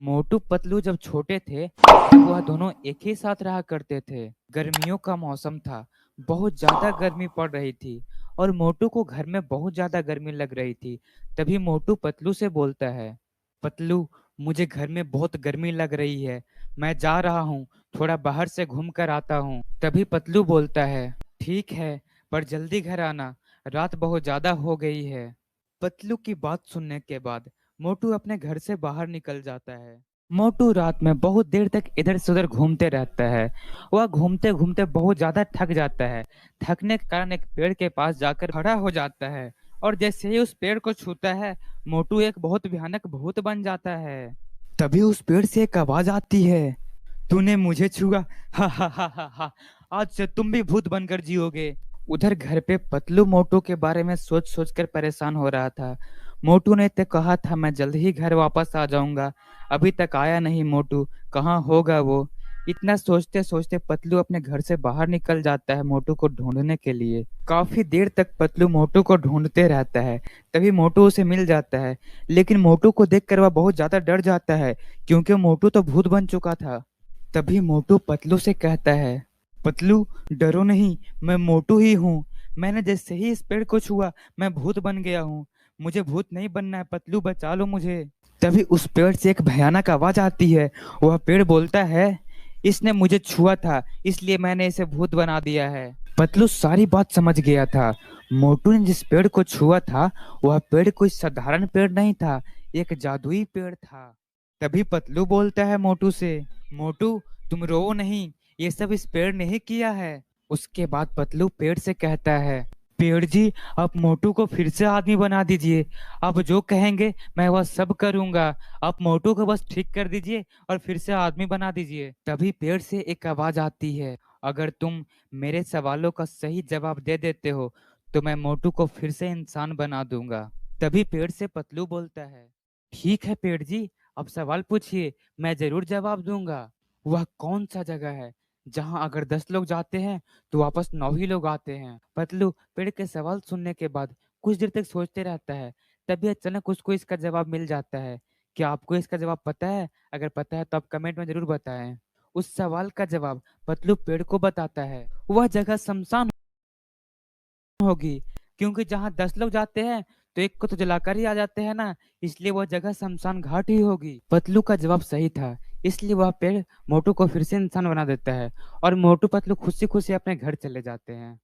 मोटू पतलू जब छोटे थे तब वह दोनों एक ही साथ रहा करते थे। गर्मियों का मौसम था। बहुत ज्यादा गर्मी पड़ रही थी और मोटू को घर में बहुत ज्यादा गर्मी लग रही थी। तभी मोटू पतलू से बोलता है, पतलू, मुझे घर में बहुत गर्मी लग रही है। मैं जा रहा हूँ, थोड़ा बाहर से घूम कर आता हूँ। तभी पतलू बोलता है, ठीक है, पर जल्दी घर आना, रात बहुत ज्यादा हो गई है। पतलू की बात सुनने के बाद मोटू अपने घर से बाहर निकल जाता है। मोटू रात में बहुत देर तक इधर से उधर घूमते रहता है। वह घूमते घूमते बहुत ज्यादा थक जाता है। थकने के कारण एक पेड़ के पास जाकर खड़ा हो जाता है और जैसे ही उस पेड़ को छूता है, मोटू एक बहुत भयानक भूत बन जाता है। तभी उस पेड़ से एक आवाज आती है, तूने मुझे छुआ, हा हा हा हा हा, आज से तुम भी भूत बनकर जियोगे। उधर घर पे पतलू मोटू के बारे में सोच सोच कर परेशान हो रहा था। मोटू ने तो कहा था मैं जल्द ही घर वापस आ जाऊंगा, अभी तक आया नहीं मोटू, कहाँ होगा वो। इतना सोचते सोचते पतलू अपने घर से बाहर निकल जाता है मोटू को ढूंढने के लिए। काफी देर तक पतलू मोटू को ढूंढते रहता है। तभी मोटू उसे मिल जाता है, लेकिन मोटू को देखकर वह बहुत ज्यादा डर जाता है क्योंकि मोटू तो भूत बन चुका था। तभी मोटू पतलू से कहता है, पतलू, डरो नहीं, मैं मोटू ही हूँ। मैंने जैसे ही इस पेड़ को छुआ मैं भूत बन गया हूँ। मुझे भूत नहीं बनना है, पतलू बचा लो मुझे। तभी उस पेड़ से एक भयानक आवाज आती है। वह पेड़ बोलता है, इसने मुझे छुआ था इसलिए मैंने इसे भूत बना दिया है। पतलू सारी बात समझ गया था। मोटू ने जिस पेड़ को छुआ था वह पेड़ कोई साधारण पेड़ नहीं था, एक जादुई पेड़ था। तभी पतलू बोलता है मोटू से, मोटू, तुम रो नहीं, ये सब इस पेड़ ने ही किया है। उसके बाद पतलू पेड़ से कहता है, पेड़ जी, आप मोटू को फिर से आदमी बना दीजिए। आप जो कहेंगे मैं वह सब करूंगा। आप मोटू को बस ठीक कर दीजिए और फिर से आदमी बना दीजिए। तभी पेड़ से एक आवाज आती है, अगर तुम मेरे सवालों का सही जवाब दे देते हो तो मैं मोटू को फिर से इंसान बना दूंगा। तभी पेड़ से पतलू बोलता है, ठीक है पेड़ जी, आप सवाल पूछिए, मैं जरूर जवाब दूंगा। वह कौन सा जगह है जहां अगर 10 लोग जाते हैं तो वापस 9 ही लोग आते हैं? पतलू पेड़ के सवाल सुनने के बाद कुछ देर तक सोचते रहता है। तभी अचानक उसको इसका जवाब मिल जाता है। क्या आपको इसका जवाब पता है? अगर पता है तो आप कमेंट में जरूर बताएं। उस सवाल का जवाब पतलू पेड़ को बताता है। वह जगह शमशान होगी, क्योंकि जहाँ 10 लोग जाते हैं तो एक को तो जलाकर ही आ जाते हैं ना, इसलिए वह जगह शमशान घाट ही होगी। पतलू का जवाब सही था, इसलिए वह पेड़ मोटू को फिर से इंसान बना देता है और मोटू पतलू खुशी खुशी अपने घर चले जाते हैं।